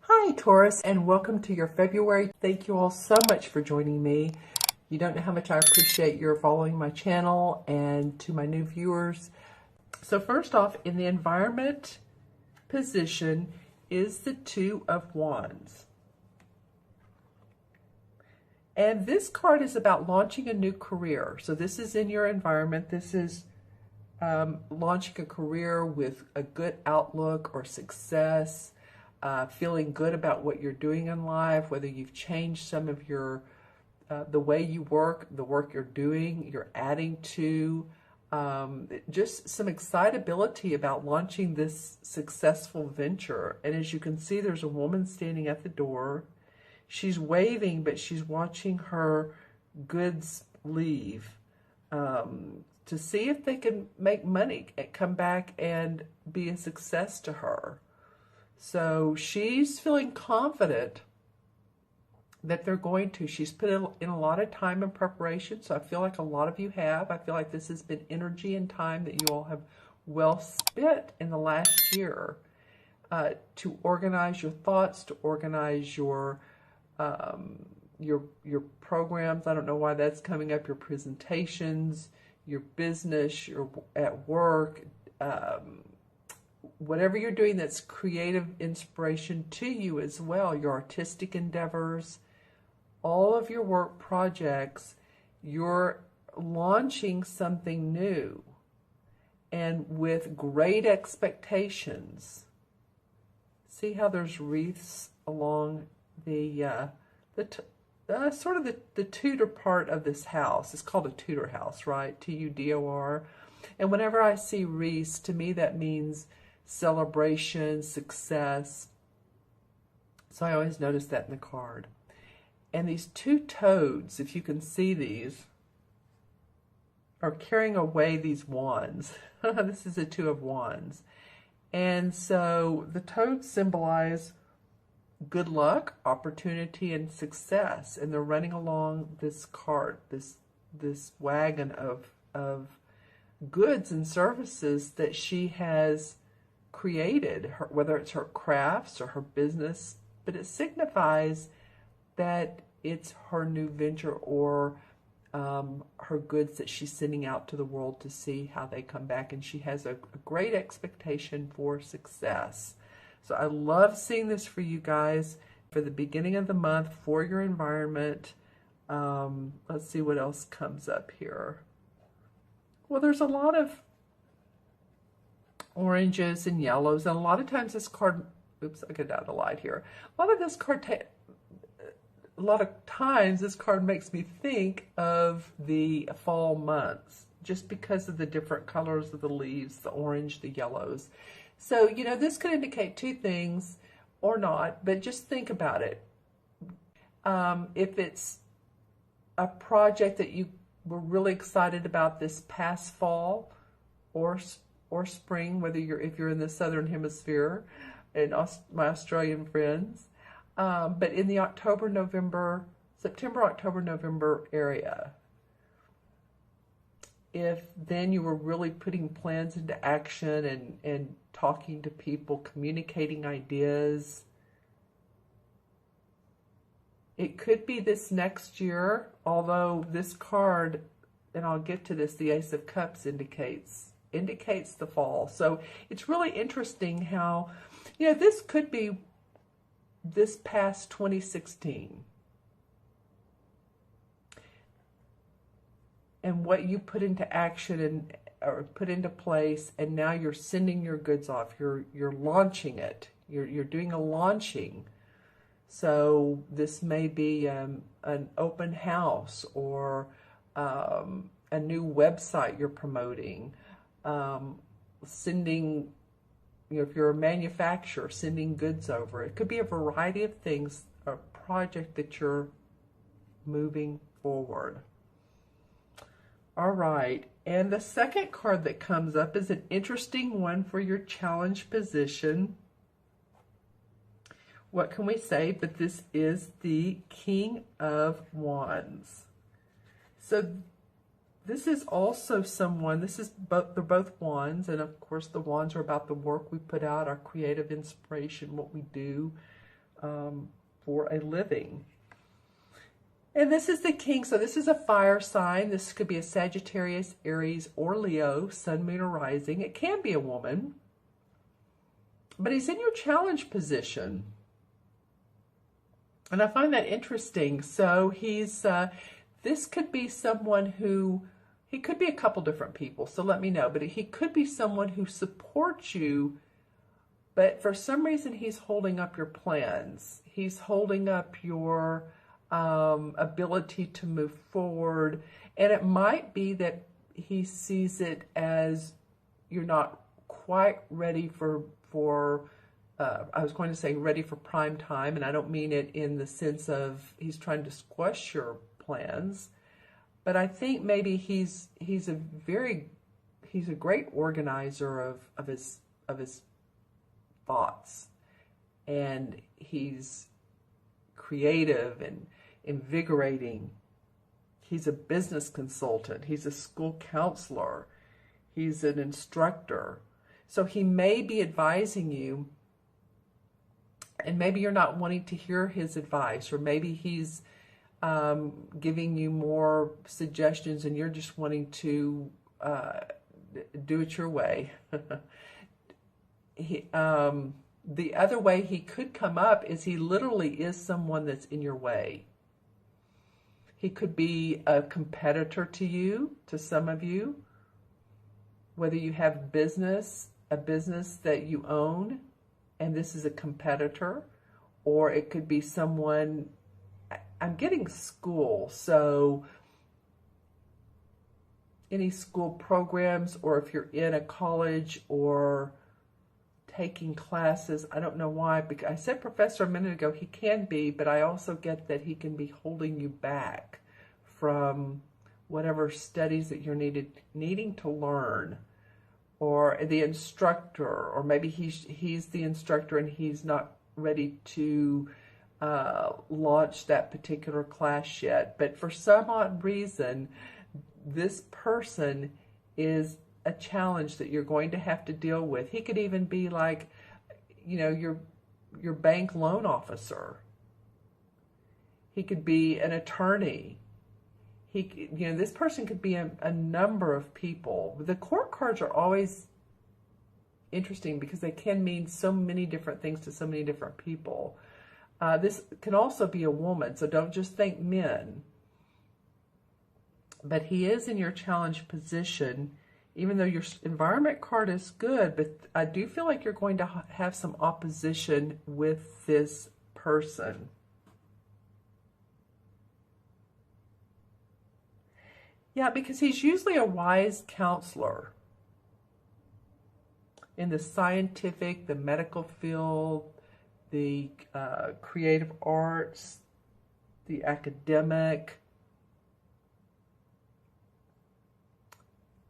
Hi Taurus, and welcome to your February. Thank you all so much for joining me. You don't know how much I appreciate your following my channel, and to my new viewers. So first off, in the environment position is the Two of Wands. And this card is about launching a new career. So this is in your environment. This is launching a career with a good outlook or success. Feeling good about what you're doing in life, whether you've changed some of your, the way you work, the work you're doing, you're adding to, just some excitability about launching this successful venture. And as you can see, there's a woman standing at the door. She's waving, but she's watching her goods leave to see if they can make money and come back and be a success to her. So she's feeling confident that they're going to. She's put in a lot of time and preparation, so I feel like a lot of you have. I feel like this has been energy and time that you all have well spent in the last year to organize your thoughts, to organize your programs. I don't know why that's coming up. Your presentations, your business, your at work. Whatever you're doing that's creative inspiration to you as well, your artistic endeavors, all of your work projects, you're launching something new and with great expectations. See how there's wreaths along the sort of the Tudor part of this house. It's called a Tudor house, right? Tudor. And whenever I see wreaths, to me that means celebration, success. So I always notice that in the card. And these two toads, if you can see these, are carrying away these wands. This is a Two of Wands. And so the toads symbolize good luck, opportunity, and success. And they're running along this cart, this wagon of goods and services that she has created, whether it's her crafts or her business, but it signifies that it's her new venture or her goods that she's sending out to the world to see how they come back, and she has a great expectation for success. So I love seeing this for you guys for the beginning of the month for your environment. Let's see what else comes up here. Well, there's a lot of oranges and yellows, and a lot of times this card, oops, I get out of the light here. A lot of times this card makes me think of the fall months, just because of the different colors of the leaves, the orange, the yellows. So, you know, this could indicate two things or not, but just think about it. If it's a project that you were really excited about this past fall or spring, if you're in the southern hemisphere, and my Australian friends, but in the September, October, November area, if then you were really putting plans into action and talking to people, communicating ideas, it could be this next year, although this card, and I'll get to this, the Ace of Cups indicates the fall. So it's really interesting how, you know, this could be this past 2016. And what you put into action or put into place, and now you're sending your goods off. You're launching it. You're doing a launching. So this may be an open house or a new website you're promoting. Sending, you know, if you're a manufacturer, sending goods over. It could be a variety of things, a project that you're moving forward. All right, and the second card that comes up is an interesting one for your challenge position. What can we say? But this is the King of Wands. So this is also someone, they're both wands, and of course the wands are about the work we put out, our creative inspiration, what we do, for a living. And this is the king, so this is a fire sign. This could be a Sagittarius, Aries, or Leo, sun, moon, or rising. It can be a woman. But he's in your challenge position. And I find that interesting. So this could be someone who, he could be a couple different people, so let me know. But he could be someone who supports you, but for some reason he's holding up your plans. He's holding up your ability to move forward. And it might be that he sees it as you're not quite ready for I was going to say ready for prime time, and I don't mean it in the sense of he's trying to squash your plans, but I think maybe he's a great organizer of his thoughts, and he's creative and invigorating. He's a business consultant. He's a school counselor. He's an instructor. So he may be advising you, and maybe you're not wanting to hear his advice, or maybe he's giving you more suggestions and you're just wanting to do it your way. The other way he could come up is he literally is someone that's in your way. He could be a competitor to you, to some of you, whether you have a business that you own, and this is a competitor, or it could be someone, I'm getting school, so any school programs, or if you're in a college or taking classes, I don't know why, because I said professor a minute ago, he can be, but I also get that he can be holding you back from whatever studies that you're needing to learn. Or the instructor, or maybe he's the instructor and he's not ready to launch that particular class yet. But for some odd reason, this person is a challenge that you're going to have to deal with. He could even be like, your bank loan officer. He could be an attorney. This person could be a number of people. The court cards are always interesting because they can mean so many different things to so many different people. This can also be a woman, so don't just think men. But he is in your challenge position, even though your environment card is good, but I do feel like you're going to have some opposition with this person. Yeah, because he's usually a wise counselor in the scientific, the medical field, the creative arts, the academic,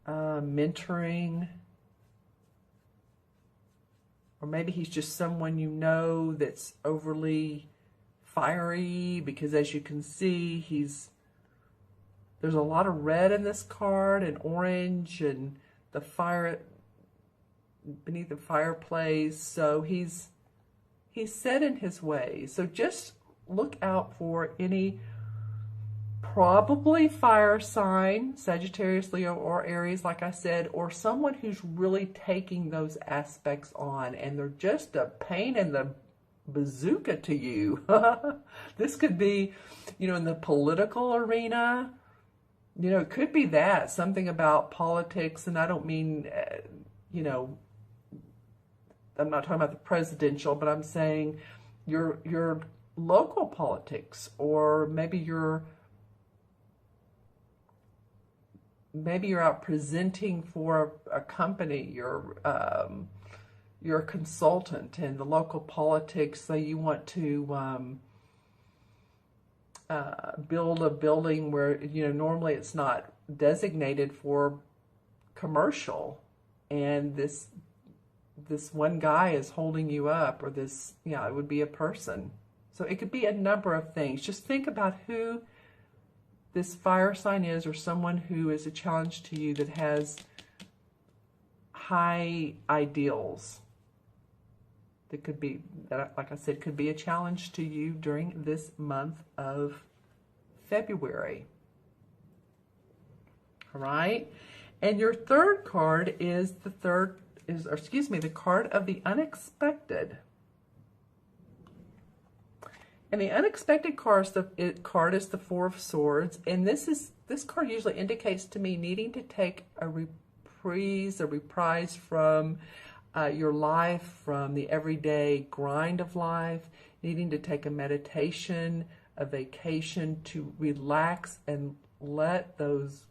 mentoring. Or maybe he's just someone that's overly fiery, because as you can see, there's a lot of red in this card, and orange, and the fire beneath the fireplace. So he's set in his ways. So just look out for any probably fire sign, Sagittarius, Leo, or Aries, like I said, or someone who's really taking those aspects on, and they're just a pain in the bazooka to you. This could be, in the political arena. It could be that, something about politics, and I don't mean, I'm not talking about the presidential, but I'm saying your local politics, or maybe you're out presenting for a company, you're a consultant in the local politics, so you want to build a building where, normally it's not designated for commercial, and this one guy is holding you up, or it would be a person. So it could be a number of things. Just think about who this fire sign is, or someone who is a challenge to you that has high ideals. that could be, that, like I said, could be a challenge to you during this month of February. All right. And your third card is the card of the unexpected. And the unexpected card is the Four of Swords. And this card usually indicates to me needing to take a reprise from your life, from the everyday grind of life, needing to take a meditation, a vacation to relax and let those,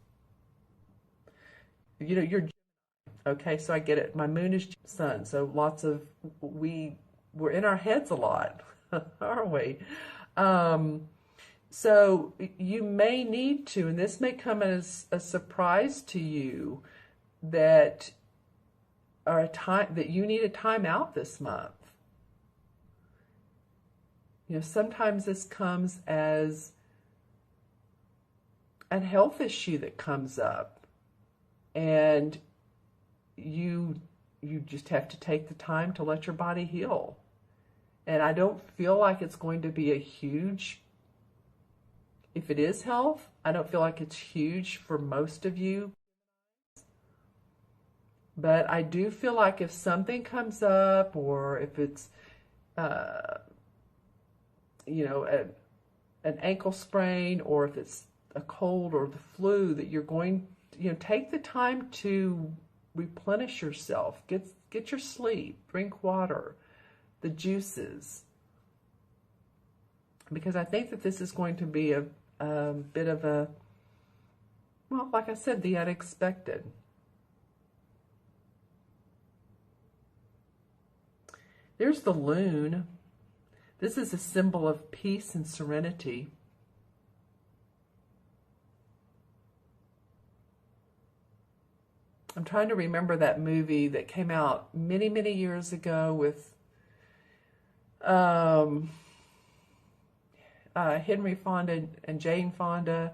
you're, okay, so I get it. My moon is sun, so lots of, we're in our heads a lot, aren't we? So you may need to, and this may come as a surprise to you, that you need a time out this month. Sometimes this comes as a health issue that comes up, and you just have to take the time to let your body heal. And I don't feel like it's going to be a huge, if it is health, I don't feel like it's huge for most of you. But I do feel like if something comes up, or if it's, an ankle sprain, or if it's a cold or the flu, that you're going, take the time to replenish yourself. Get your sleep, drink water, the juices. Because I think that this is going to be a bit of a, well, like I said, the unexpected. There's the loon. This is a symbol of peace and serenity. I'm trying to remember that movie that came out many, many years ago with Henry Fonda and Jane Fonda.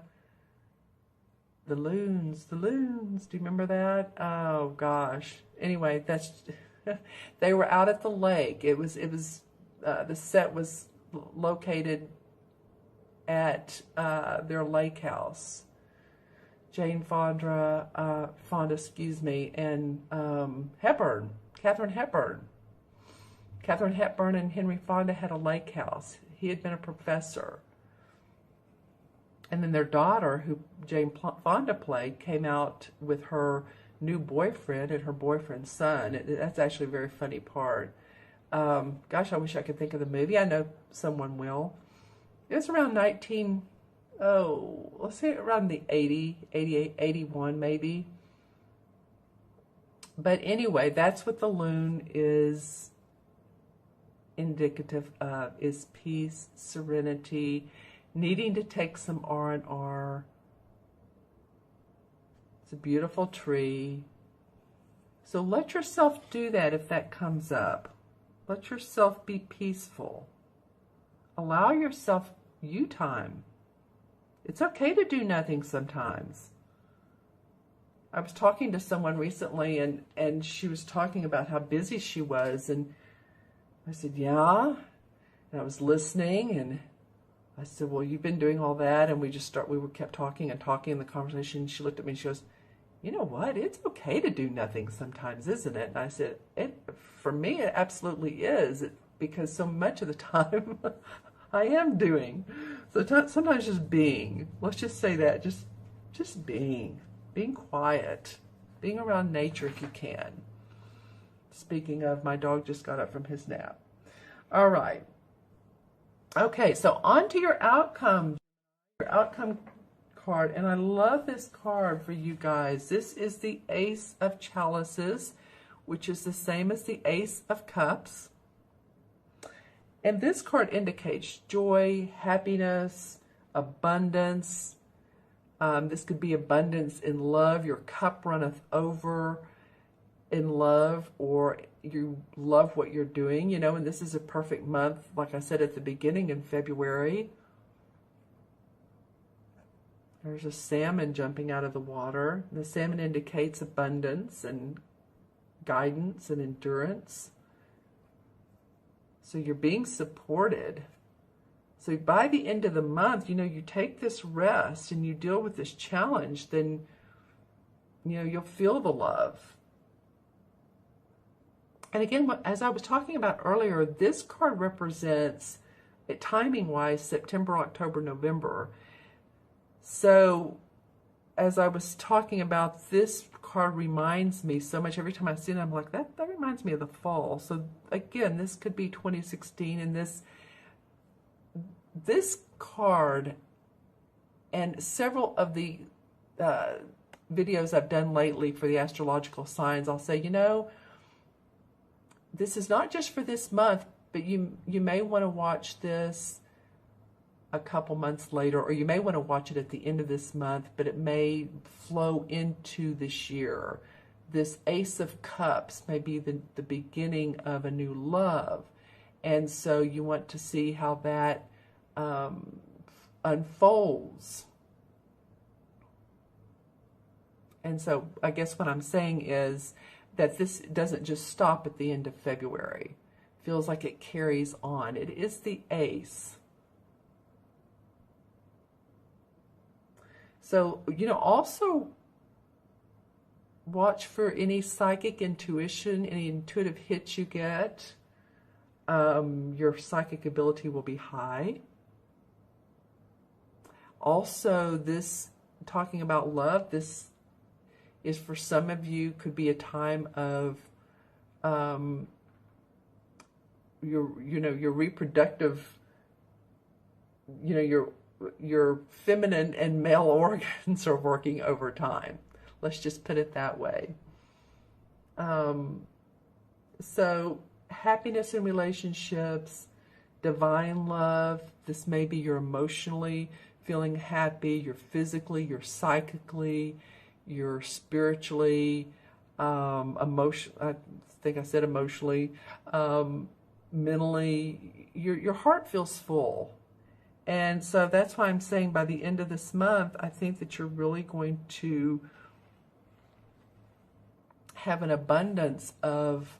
The Loons. Do you remember that? Oh gosh. Anyway, that's they were out at the lake. It was the set was located at their lake house. Jane Fonda, and Katharine Hepburn. Katharine Hepburn and Henry Fonda had a lake house. He had been a professor. And then their daughter, who Jane Fonda played, came out with her new boyfriend and her boyfriend's son. That's actually a very funny part. Gosh, I wish I could think of the movie. I know someone will. It was around let's say around the 88, 81 maybe. But anyway, that's what the loon is indicative of, is peace, serenity, needing to take some R&R. It's a beautiful tree. So let yourself do that if that comes up. Let yourself be peaceful. Allow yourself you time. It's okay to do nothing sometimes. I was talking to someone recently, and she was talking about how busy she was, and I said, yeah. And I was listening, and I said, well, you've been doing all that, and we kept talking and talking in the conversation. She looked at me and she goes, you know what? It's okay to do nothing sometimes, isn't it? And I said, for me, it absolutely is, because so much of the time I am doing. So sometimes just being. Let's just say that, just being quiet, being around nature if you can. Speaking of, my dog just got up from his nap. All right. Okay, so on to your outcome card. And I love this card for you guys. This is the Ace of Chalices, which is the same as the Ace of Cups. And this card indicates joy, happiness, abundance. This could be abundance in love. Your cup runneth over in love, or you love what you're doing, and this is a perfect month, like I said at the beginning, in February. There's a salmon jumping out of the water. The salmon indicates abundance and guidance and endurance. So you're being supported. So by the end of the month, you take this rest and you deal with this challenge, then, you'll feel the love. And again, as I was talking about earlier, this card represents, timing-wise, September, October, November. So as I was talking about, this card reminds me so much. Every time I see it, I'm like, that reminds me of the fall. So again, this could be 2016, and this card and several of the videos I've done lately for the astrological signs, I'll say, this is not just for this month, but you may want to watch this a couple months later, or you may want to watch it at the end of this month, but it may flow into this year. This Ace of Cups may be the beginning of a new love. And so you want to see how that unfolds. And so I guess what I'm saying is that this doesn't just stop at the end of February. Feels like it carries on. It is the Ace. So, also watch for any psychic intuition, any intuitive hits you get. Your psychic ability will be high. Also, talking about love, this is for some of you, could be a time of your reproductive, your feminine and male organs are working overtime. Let's just put it that way. So happiness in relationships, divine love. This may be you're emotionally feeling happy, you're physically, you're psychically, you're spiritually, I think I said emotionally, mentally, your heart feels full. And so that's why I'm saying by the end of this month, I think that you're really going to have an abundance of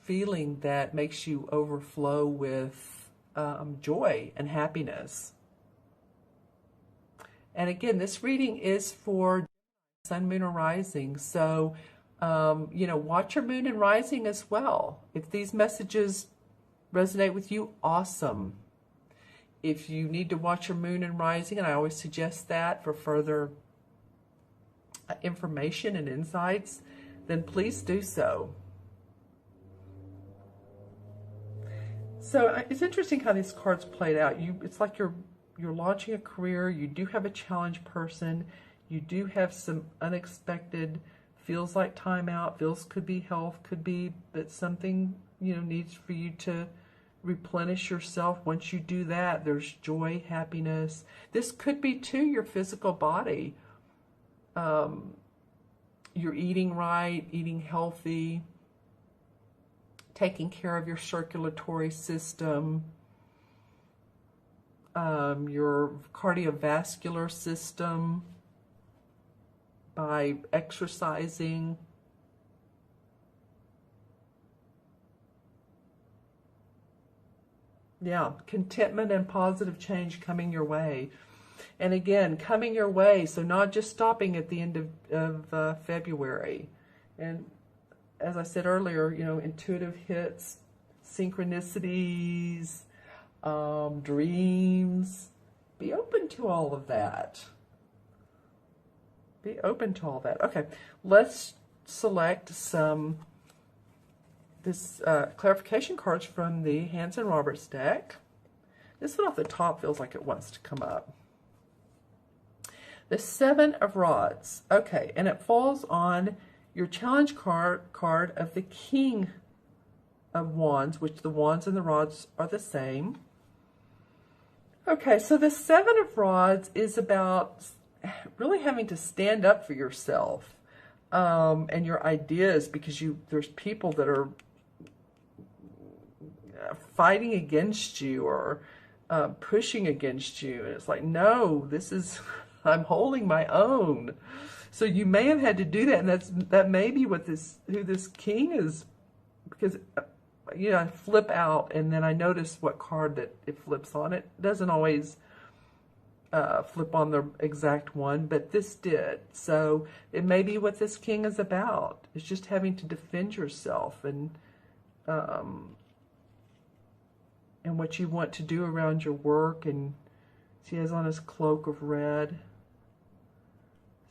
feeling that makes you overflow with joy and happiness. And again, this reading is for Sun, Moon, or Rising. So, watch your Moon and Rising as well. If these messages resonate with you, awesome. If you need to watch your Moon and Rising, and I always suggest that for further information and insights, then please do so. So it's interesting how these cards played out. It's like you're launching a career. You do have a challenge person. You do have some unexpected, feels like timeout. Feels could be health, could be, but something needs for you to replenish yourself. Once you do that, there's joy, happiness. This could be too your physical body. You're eating right, eating healthy, taking care of your circulatory system, your cardiovascular system by exercising. Yeah, contentment and positive change coming your way. And again, coming your way, so not just stopping at the end of February. And as I said earlier, intuitive hits, synchronicities, dreams. Be open to all of that. Be open to all that. Okay, let's select this clarification cards from the Hanson Roberts deck. This one off the top feels like it wants to come up. The Seven of Rods. Okay, and it falls on your challenge card of the King of Wands, which the Wands and the Rods are the same. Okay, so the Seven of Rods is about really having to stand up for yourself and your ideas, because there's people that are fighting against you or pushing against you, and it's like, no, this is I'm holding my own. So you may have had to do that, and that may be what who this king is, because you know, I flip out and then I notice what card that it flips on. It doesn't always flip on the exact one, but this did. So it may be what this king is about. It's just having to defend yourself and what you want to do around your work. And he has on his cloak of red.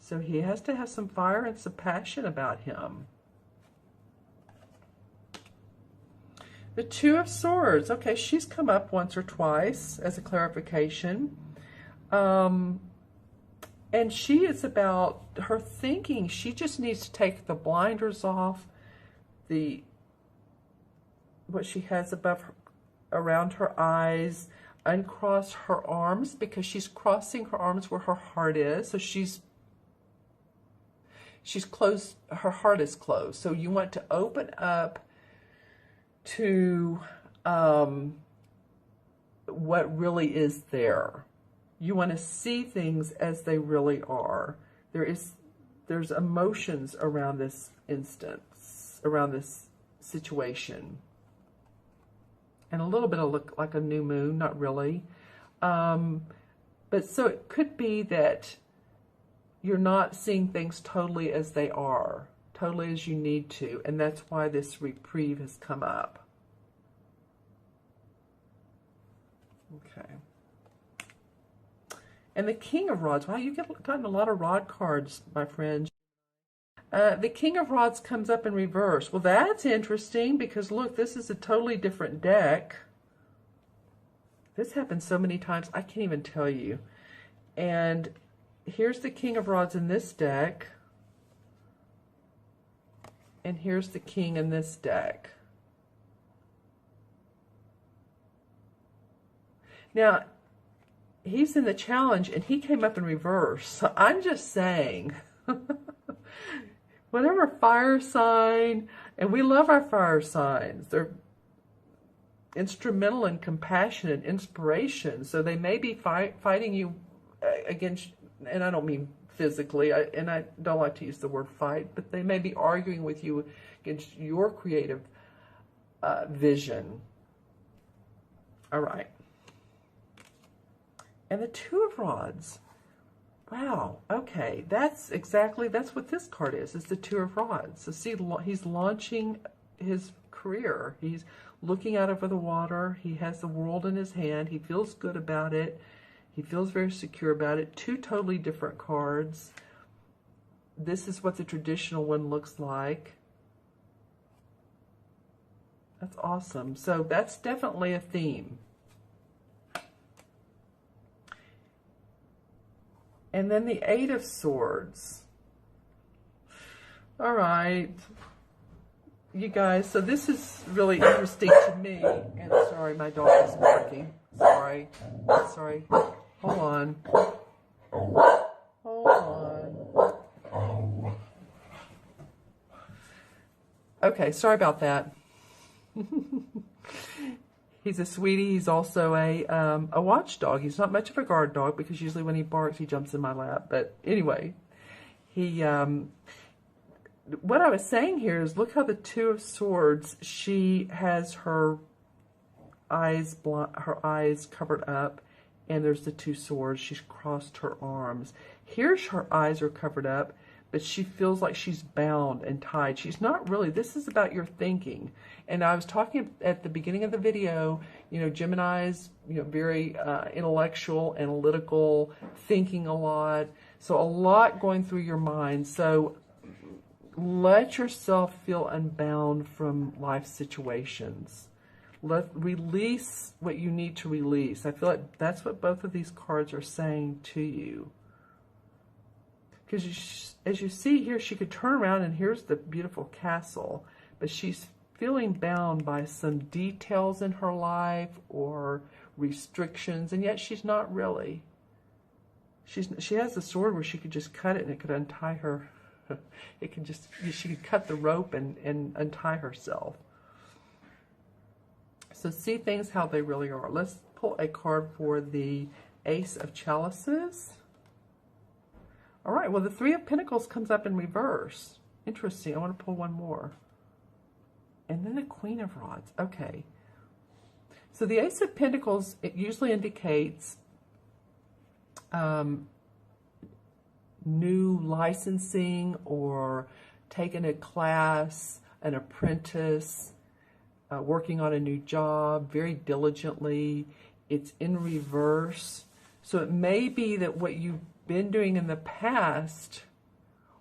So he has to have some fire and some passion about him. The Two of Swords. Okay, she's come up once or twice as a clarification. And she is about her thinking. She just needs to take the blinders off, what she has above her, around her eyes, uncross her arms, because she's crossing her arms where her heart is. So she's closed, her heart is closed. So you want to open up to what really is there. You want to see things as they really are. There's emotions around this instance, around this situation. And a little bit of look like a new moon, not really. But so it could be that you're not seeing things totally as they are, totally as you need to. And that's why this reprieve has come up. Okay. And the King of Rods. Wow, you've gotten a lot of rod cards, my friend. The King of Rods comes up in reverse. Well, that's interesting because, look, this is a totally different deck. This happens so many times, I can't even tell you. And here's the King of Rods in this deck. And here's the King in this deck. Now, he's in the challenge, and he came up in reverse. So I'm just saying, whatever fire sign, and we love our fire signs. They're instrumental in compassion and inspiration. So they may be fighting you against, and I don't mean physically, and I don't like to use the word fight, but they may be arguing with you against your creative vision. All right. And the Two of Rods. Wow, okay, that's what this card is the Two of Rods. So see, he's launching his career. He's looking out over the water. He has the world in his hand. He feels good about it. He feels very secure about it. Two totally different cards. This is what the traditional one looks like. That's awesome. So that's definitely a theme. And then the Eight of Swords. All right. You guys, so this is really interesting to me. And sorry, my dog is barking. Sorry. Sorry. Hold on. Hold on. Okay, sorry about that. He's a sweetie. He's also a watchdog. He's not much of a guard dog because usually when he barks, he jumps in my lap. But anyway, what I was saying here is look how the Two of Swords, she has her eyes covered up, and there's the two swords. She's crossed her arms. Here's her eyes are covered up, but she feels like she's bound and tied. She's not really. This is about your thinking. And I was talking at the beginning of the video, you know, Gemini's, you know, very intellectual, analytical, thinking a lot. So a lot going through your mind. So let yourself feel unbound from life situations. Release what you need to release. I feel like that's what both of these cards are saying to you. Because as you see here, she could turn around and here's the beautiful castle, but she's feeling bound by some details in her life or restrictions, and yet she's not really. She has the sword where she could just cut it and it could untie her. She could cut the rope and untie herself. So see things how they really are. Let's pull a card for the Ace of Chalices. All right, well, the Three of Pentacles comes up in reverse. Interesting. I want to pull one more. And then the Queen of Rods. Okay. So the Ace of Pentacles, it usually indicates new licensing or taking a class, an apprentice, working on a new job very diligently. It's in reverse. So it may be that what you've been doing in the past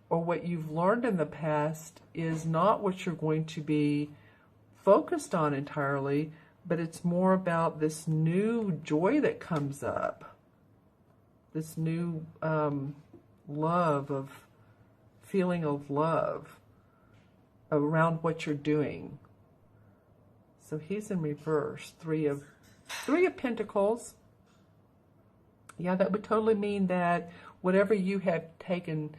or what you've learned in the past is not what you're going to be focused on entirely, but it's more about this new joy that comes up, this new feeling of love around what you're doing. So he's in reverse. Three of Pentacles. Yeah, that would totally mean that whatever you have taken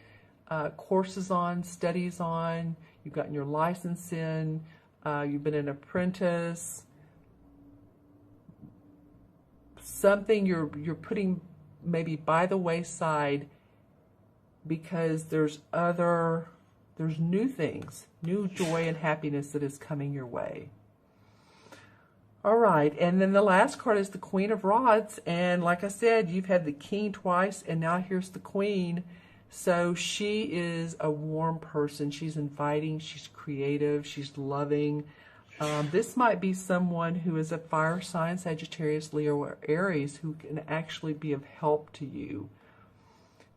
courses on, studies on, you've gotten your license in, you've been an apprentice, something you're putting maybe by the wayside because there's new things, new joy and happiness that is coming your way. All right, and then the last card is the Queen of Rods, and like I said, you've had the King twice, and now here's the Queen. So she is a warm person. She's inviting, she's creative, she's loving. This might be someone who is a fire sign, Sagittarius, Leo, or Aries, who can actually be of help to you.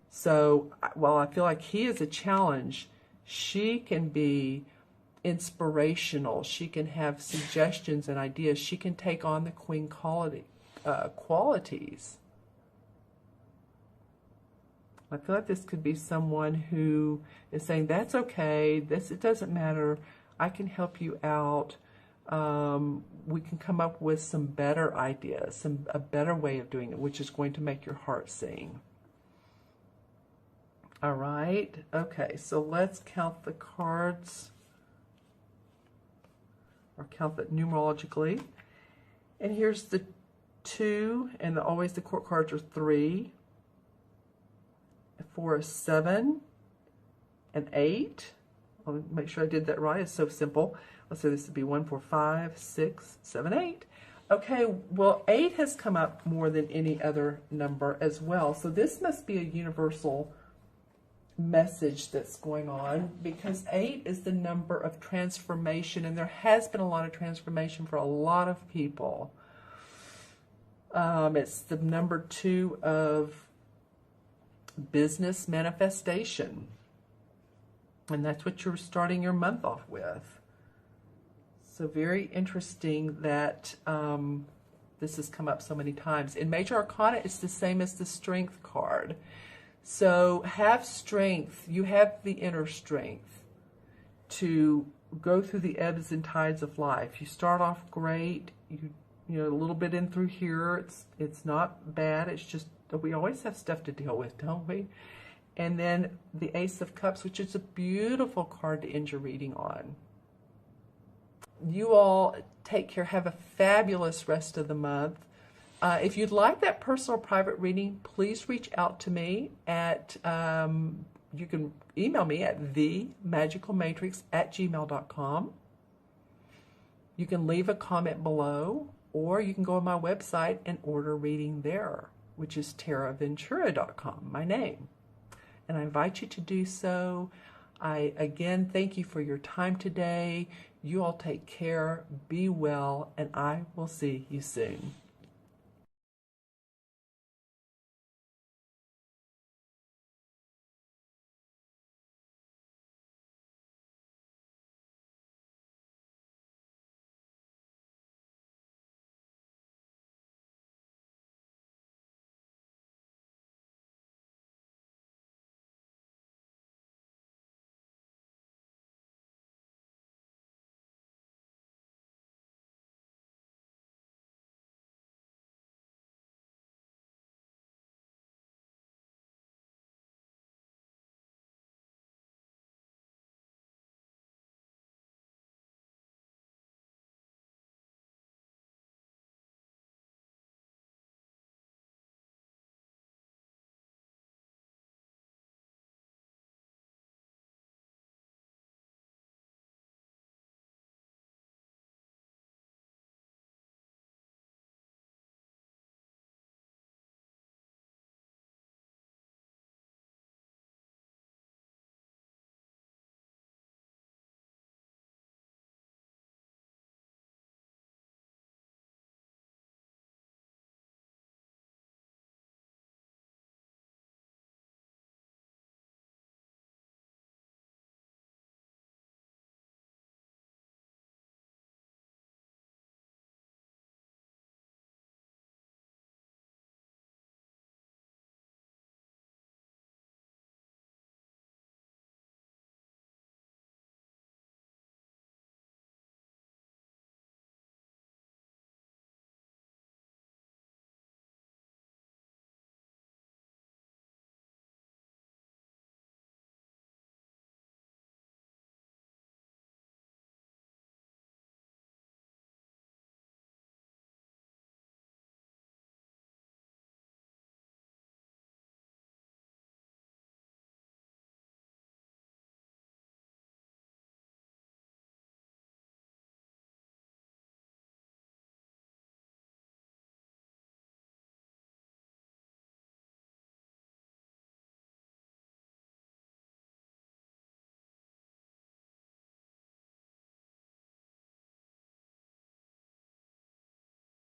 So while I feel like he is a challenge, she can be inspirational. She can have suggestions and ideas. She can take on the Queen qualities. I feel like this could be someone who is saying, that's okay, it doesn't matter, I can help you out. We can come up with some better ideas, a better way of doing it, which is going to make your heart sing. All right, okay, so let's count the cards, or count it numerologically. And here's the 2, and always the court cards are 3. 4 is 7, and 8. I'll make sure I did that right. It's so simple. Let's say this would be 1, 4, 5, 6, 7, 8. Okay, well, 8 has come up more than any other number as well. So this must be a universal message that's going on, because 8 is the number of transformation, and there has been a lot of transformation for a lot of people. It's the number 2 of business manifestation, and that's what you're starting your month off with. So very interesting that this has come up so many times. In Major Arcana, it's the same as the Strength card. So have strength. You have the inner strength to go through the ebbs and tides of life. You start off great. You know, a little bit in through here. It's not bad. It's just we always have stuff to deal with, don't we? And then the Ace of Cups, which is a beautiful card to end your reading on. You all take care. Have a fabulous rest of the month. If you'd like that personal private reading, please reach out to me at, you can email me at themagicalmatrix@gmail.com. You can leave a comment below, or you can go on my website and order a reading there, which is taraventura.com, my name. And I invite you to do so. I, again, thank you for your time today. You all take care, be well, and I will see you soon.